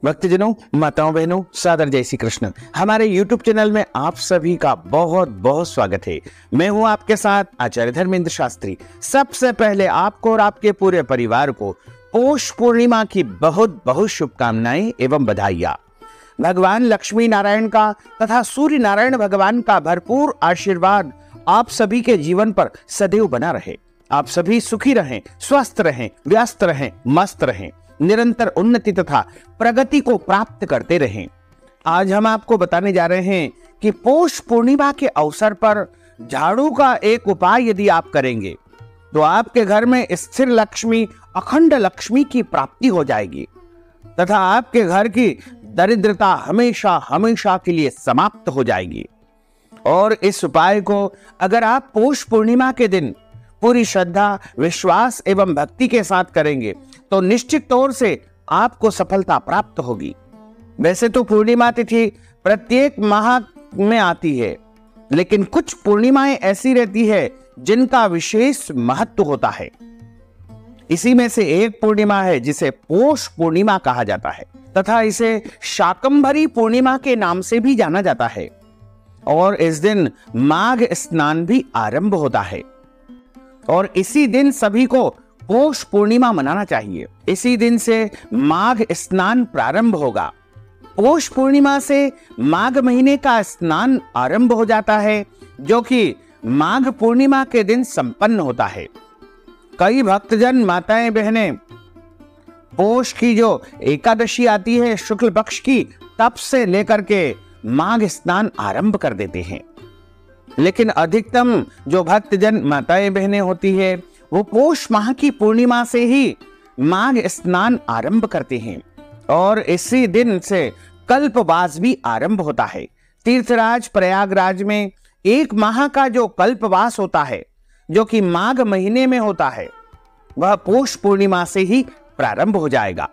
भक्तजनों, माताओं, बहनों, सादर जय श्री कृष्ण। हमारे YouTube चैनल में आप सभी का बहुत बहुत स्वागत है। मैं हूं आपके साथ आचार्य धर्मेंद्र शास्त्री। सबसे पहले आपको और आपके पूरे परिवार को पौष पूर्णिमा की बहुत बहुत शुभकामनाएं एवं बधाइयां। भगवान लक्ष्मी नारायण का तथा सूर्य नारायण भगवान का भरपूर आशीर्वाद आप सभी के जीवन पर सदैव बना रहे। आप सभी सुखी रहें, स्वस्थ रहें, व्यस्त रहें, मस्त रहें, निरंतर उन्नति तथा प्रगति को प्राप्त करते रहें। आज हम आपको बताने जा रहे हैं कि पौष पूर्णिमा के अवसर पर झाड़ू का एक उपाय यदि आप करेंगे तो आपके घर में स्थिर लक्ष्मी, अखंड लक्ष्मी की प्राप्ति हो जाएगी तथा आपके घर की दरिद्रता हमेशा हमेशा के लिए समाप्त हो जाएगी। और इस उपाय को अगर आप पौष पूर्णिमा के दिन पूरी श्रद्धा, विश्वास एवं भक्ति के साथ करेंगे तो निश्चित तौर से आपको सफलता प्राप्त होगी। वैसे तो पूर्णिमा तिथि प्रत्येक माह में आती है, लेकिन कुछ पूर्णिमाएं ऐसी रहती है जिनका विशेष महत्व होता है। इसी में से एक पूर्णिमा है जिसे पौष पूर्णिमा कहा जाता है तथा इसे शाकंभरी पूर्णिमा के नाम से भी जाना जाता है। और इस दिन माघ स्नान भी आरंभ होता है और इसी दिन सभी को पौष पूर्णिमा मनाना चाहिए। इसी दिन से माघ स्नान प्रारंभ होगा। पौष पूर्णिमा से माघ महीने का स्नान आरंभ हो जाता है, जो कि माघ पूर्णिमा के दिन संपन्न होता है। कई भक्तजन, माताएं, बहनें पौष की जो एकादशी आती है शुक्ल पक्ष की, तब से लेकर के माघ स्नान आरंभ कर देते हैं। लेकिन अधिकतम जो भक्तजन, माताएं, बहनें होती है वो पौष माह की पूर्णिमा से ही माघ स्नान आरंभ करते हैं और इसी दिन से कल्पवास भी आरंभ होता है। तीर्थराज प्रयागराज में एक माह का जो कल्पवास होता है, जो कि माघ महीने में होता है, वह पौष पूर्णिमा से ही प्रारंभ हो जाएगा।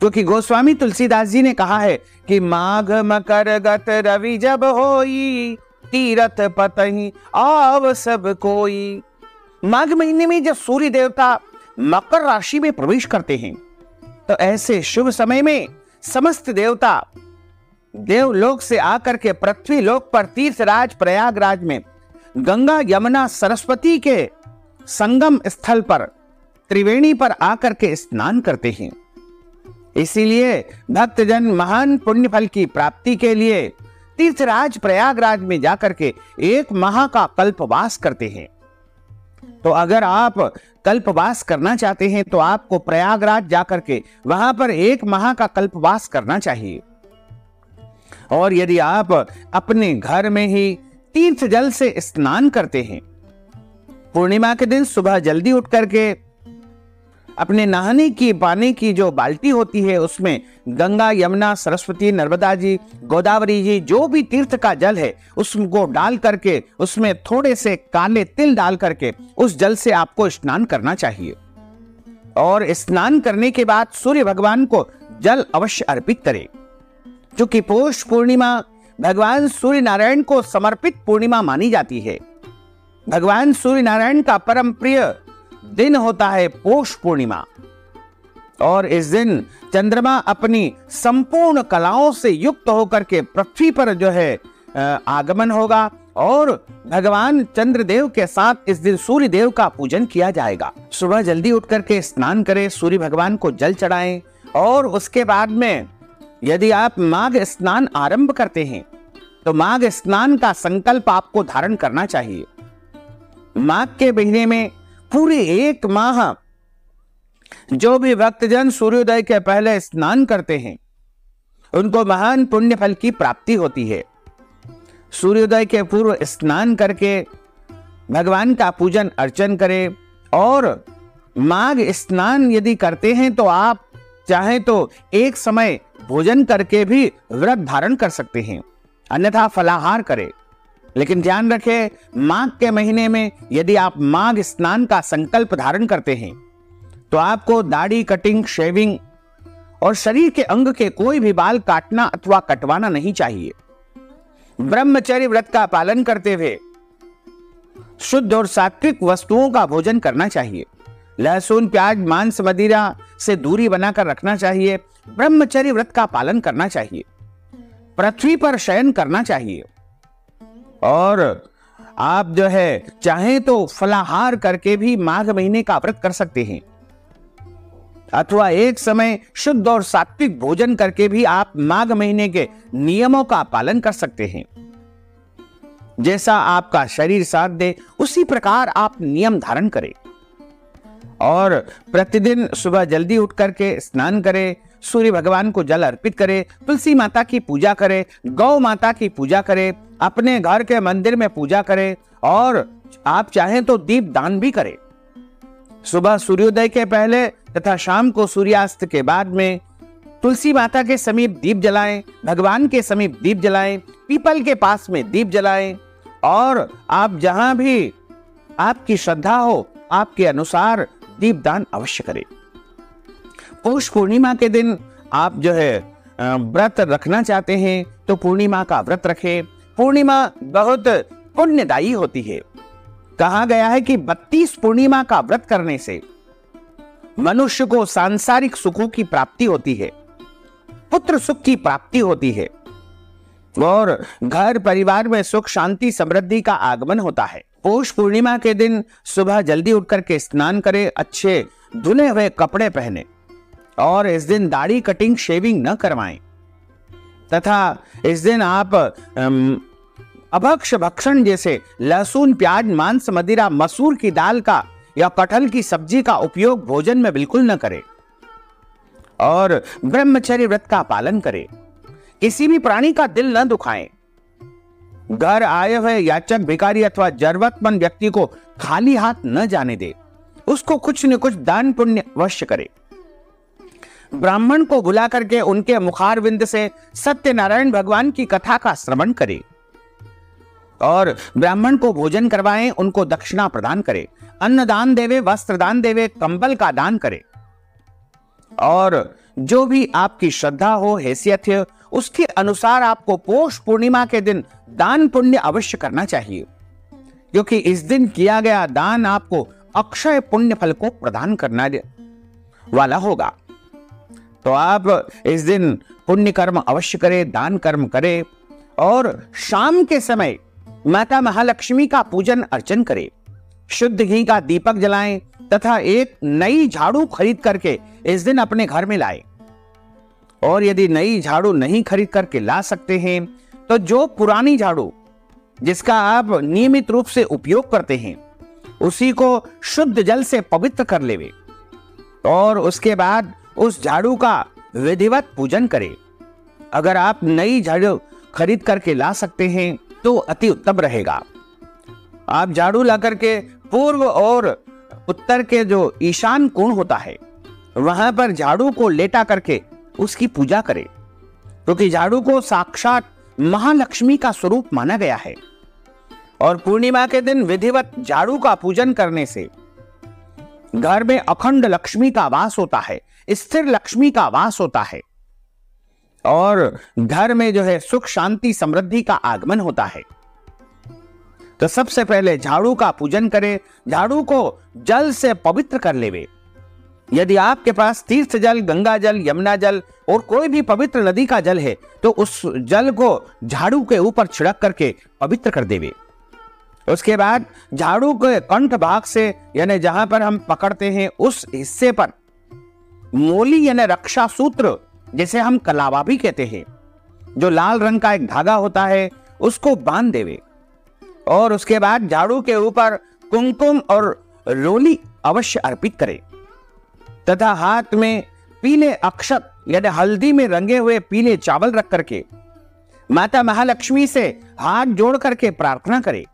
क्योंकि गोस्वामी तुलसीदास जी ने कहा है कि माघ मकर गत रवि जब होई, तीरथ पतहि आव सब कोई। माघ महीने में जब सूर्य देवता मकर राशि में प्रवेश करते हैं तो ऐसे शुभ समय में समस्त देवता देवलोक से आकर के पृथ्वी लोक पर तीर्थराज प्रयागराज में गंगा, यमुना, सरस्वती के संगम स्थल पर त्रिवेणी पर आकर के स्नान करते हैं। इसीलिए भक्तजन महान पुण्य फल की प्राप्ति के लिए तीर्थराज प्रयागराज में जाकर के एक माह का कल्पवास करते हैं। तो अगर आप कल्पवास करना चाहते हैं तो आपको प्रयागराज जाकर के वहां पर एक माह का कल्पवास करना चाहिए। और यदि आप अपने घर में ही तीर्थ जल से स्नान करते हैं, पूर्णिमा के दिन सुबह जल्दी उठ करके अपने नहाने की पानी की जो बाल्टी होती है उसमें गंगा, यमुना, सरस्वती, नर्मदा जी, गोदावरी जी, जो भी तीर्थ का जल है उसको डाल करके उसमें थोड़े से काले तिल डाल करके उस जल से आपको स्नान करना चाहिए। और स्नान करने के बाद सूर्य भगवान को जल अवश्य अर्पित करें, क्योंकि पौष पूर्णिमा भगवान सूर्य नारायण को समर्पित पूर्णिमा मानी जाती है। भगवान सूर्य नारायण का परम प्रिय दिन होता है पौष पूर्णिमा। और इस दिन चंद्रमा अपनी संपूर्ण कलाओं से युक्त होकर के पृथ्वी पर जो है आगमन होगा और भगवान चंद्रदेव के साथ इस दिन सूर्य देव का पूजन किया जाएगा। सुबह जल्दी उठ करके स्नान करें, सूर्य भगवान को जल चढ़ाएं और उसके बाद में यदि आप माघ स्नान आरंभ करते हैं तो माघ स्नान का संकल्प आपको धारण करना चाहिए। माघ के महीने में पूरे एक माह जो भी भक्तजन सूर्योदय के पहले स्नान करते हैं उनको महान पुण्य फल की प्राप्ति होती है। सूर्योदय के पूर्व स्नान करके भगवान का पूजन अर्चन करें। और माघ स्नान यदि करते हैं तो आप चाहे तो एक समय भोजन करके भी व्रत धारण कर सकते हैं, अन्यथा फलाहार करें। लेकिन ध्यान रखें, माघ के महीने में यदि आप माघ स्नान का संकल्प धारण करते हैं तो आपको दाढ़ी, कटिंग, शेविंग और शरीर के अंग के कोई भी बाल काटना अथवा कटवाना नहीं चाहिए। ब्रह्मचर्य व्रत का पालन करते हुए शुद्ध और सात्विक वस्तुओं का भोजन करना चाहिए। लहसुन, प्याज, मांस, मदिरा से दूरी बनाकर रखना चाहिए। ब्रह्मचर्य व्रत का पालन करना चाहिए। पृथ्वी पर शयन करना चाहिए। और आप जो है चाहें तो फलाहार करके भी माघ महीने का व्रत कर सकते हैं, अथवा एक समय शुद्ध और सात्विक भोजन करके भी आप माघ महीने के नियमों का पालन कर सकते हैं। जैसा आपका शरीर साथ दे उसी प्रकार आप नियम धारण करें। और प्रतिदिन सुबह जल्दी उठ करके स्नान करें, सूर्य भगवान को जल अर्पित करें, तुलसी माता की पूजा करें, गौ माता की पूजा करें, अपने घर के मंदिर में पूजा करें, और आप चाहें तो दीप दान भी करें। सुबह सूर्योदय के पहले तथा शाम को सूर्यास्त के बाद में तुलसी माता के समीप दीप जलाएं, भगवान के समीप दीप जलाएं, पीपल के पास में दीप जलाएं, और आप जहां भी आपकी श्रद्धा हो आपके अनुसार दीपदान अवश्य करें। पौष पूर्णिमा के दिन आप जो है व्रत रखना चाहते हैं तो पूर्णिमा का व्रत रखें। पूर्णिमा बहुत पुण्यदायी होती है। कहा गया है कि 32 पूर्णिमा का व्रत करने से मनुष्य को सांसारिक सुखों की प्राप्ति होती है, पुत्र सुख की प्राप्ति होती है, और घर परिवार में सुख शांति समृद्धि का आगमन होता है। पौष पूर्णिमा के दिन सुबह जल्दी उठकर के स्नान करें, अच्छे धुले हुए कपड़े पहने, और इस दिन दाढ़ी कटिंग शेविंग न करवाएं, तथा इस दिन आप अभक्ष भक्षण जैसे लहसुन, प्याज, मांस, मदिरा, मसूर की दाल का या कटहल की सब्जी का उपयोग भोजन में बिल्कुल न करें, और ब्रह्मचर्य व्रत का पालन करें। किसी भी प्राणी का दिल न दुखाएं। घर आए हुए याचक, भिखारी अथवा जरूरतमंद व्यक्ति को खाली हाथ न जाने दे, उसको कुछ न कुछ दान पुण्य अवश्य करे। ब्राह्मण को बुला करके उनके मुखारविंद से सत्यनारायण भगवान की कथा का श्रवण करे, और ब्राह्मण को भोजन करवाएं, उनको दक्षिणा प्रदान करे, अन्न दान देवे, वस्त्र दान देवे, कंबल का दान करे, और जो भी आपकी श्रद्धा हो, हैसियत है, उसके अनुसार आपको पौष पूर्णिमा के दिन दान पुण्य अवश्य करना चाहिए, क्योंकि इस दिन किया गया दान आपको अक्षय पुण्य फल को प्रदान करने वाला होगा। तो आप इस दिन पुण्य कर्म अवश्य करें, दान कर्म करें, और शाम के समय माता महालक्ष्मी का पूजन अर्चन करें, शुद्ध घी का दीपक जलाएं, तथा एक नई झाड़ू खरीद करके इस दिन अपने घर में लाएं। और यदि नई झाड़ू नहीं खरीद करके ला सकते हैं तो जो पुरानी झाड़ू जिसका आप नियमित रूप से उपयोग करते हैं उसी को शुद्ध जल से पवित्र कर लेवे, और उसके बाद उस झाड़ू का विधिवत पूजन करें। अगर आप नई झाड़ू खरीद करके ला सकते हैं तो अति उत्तम रहेगा। आप झाड़ू ला करके पूर्व और उत्तर के जो ईशान कोण होता है वहां पर झाड़ू को लेटा करके उसकी पूजा करें, क्योंकि झाड़ू को साक्षात महालक्ष्मी का स्वरूप माना गया है। और पूर्णिमा के दिन विधिवत झाड़ू का पूजन करने से घर में अखंड लक्ष्मी का वास होता है, स्थिर लक्ष्मी का वास होता है, और घर में जो है सुख शांति समृद्धि का आगमन होता है। तो सबसे पहले झाड़ू का पूजन करें, झाड़ू को जल से पवित्र कर लेवे। यदि आपके पास तीर्थ जल, गंगा जल, यमुना जल और कोई भी पवित्र नदी का जल है तो उस जल को झाड़ू के ऊपर छिड़क करके पवित्र कर देवे। उसके बाद झाड़ू के कंठ भाग से यानी जहां पर हम पकड़ते हैं उस हिस्से पर मोली यानी रक्षा सूत्र, जैसे हम कलावा भी कहते हैं, जो लाल रंग का एक धागा होता है, उसको बांध देवे। और उसके बाद झाड़ू के ऊपर कुमकुम और रोली अवश्य अर्पित करें, तथा हाथ में पीले अक्षत यानी हल्दी में रंगे हुए पीले चावल रख करके माता महालक्ष्मी से हाथ जोड़ करके प्रार्थना करें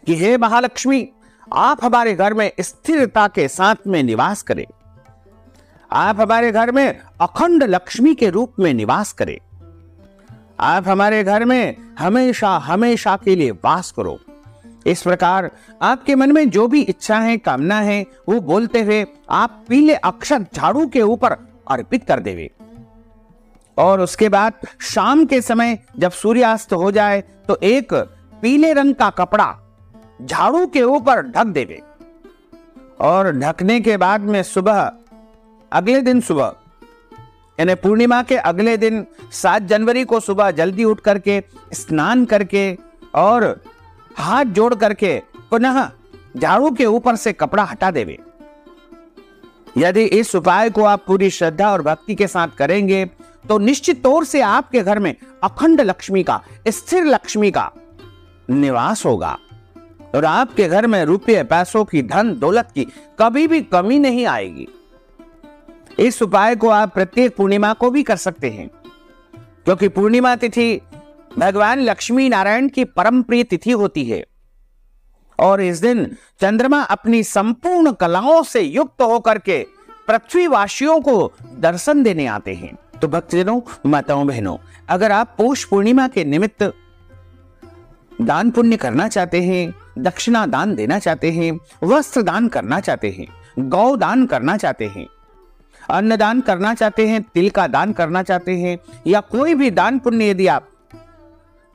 कि हे महालक्ष्मी, आप हमारे घर में स्थिरता के साथ में निवास करें, आप हमारे घर में अखंड लक्ष्मी के रूप में निवास करें, आप हमारे घर में हमेशा हमेशा के लिए वास करो। इस प्रकार आपके मन में जो भी इच्छा है, कामना है, वो बोलते हुए आप पीले अक्षत झाड़ू के ऊपर अर्पित कर देवे। और उसके बाद शाम के समय जब सूर्यास्त हो जाए तो एक पीले रंग का कपड़ा झाड़ू के ऊपर ढक देवे, और ढकने के बाद में सुबह, अगले दिन सुबह यानी पूर्णिमा के अगले दिन 7 जनवरी को सुबह जल्दी उठ करके स्नान करके और हाथ जोड़ करके पुनः झाड़ू के ऊपर से कपड़ा हटा देवे। यदि इस उपाय को आप पूरी श्रद्धा और भक्ति के साथ करेंगे तो निश्चित तौर से आपके घर में अखंड लक्ष्मी का, स्थिर लक्ष्मी का निवास होगा और आपके घर में रुपये पैसों की, धन दौलत की कभी भी कमी नहीं आएगी। इस उपाय को आप प्रत्येक पूर्णिमा को भी कर सकते हैं, क्योंकि पूर्णिमा तिथि भगवान लक्ष्मी नारायण की परम प्रिय तिथि होती है और इस दिन चंद्रमा अपनी संपूर्ण कलाओं से युक्त होकर के पृथ्वीवासियों को दर्शन देने आते हैं। तो भक्तजनों, माताओं, बहनों, अगर आप पौष पूर्णिमा के निमित्त दान पुण्य करना चाहते हैं, दक्षिणा दान देना चाहते हैं, वस्त्र दान करना चाहते हैं, गौ दान करना चाहते हैं, अन्नदान करना चाहते हैं, तिल का दान करना चाहते हैं, या कोई भी दान पुण्य यदि आप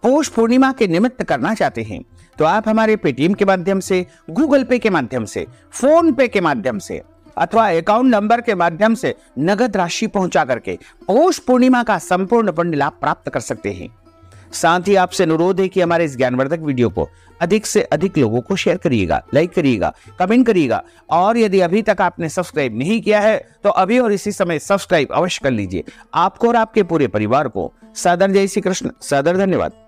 पौष पूर्णिमा के निमित्त करना चाहते हैं तो आप हमारे पेटीएम के माध्यम से, गूगल पे के माध्यम से, फोन पे के माध्यम से अथवा अकाउंट नंबर के माध्यम से नगद राशि पहुंचा करके पौष पूर्णिमा का संपूर्ण पुण्य लाभ प्राप्त कर सकते हैं। साथ ही आपसे अनुरोध है कि हमारे इस ज्ञानवर्धक वीडियो को अधिक से अधिक लोगों को शेयर करिएगा, लाइक करिएगा, कमेंट करिएगा और यदि अभी तक आपने सब्सक्राइब नहीं किया है तो अभी और इसी समय सब्सक्राइब अवश्य कर लीजिए। आपको और आपके पूरे परिवार को सादर जय श्री कृष्ण, सादर धन्यवाद।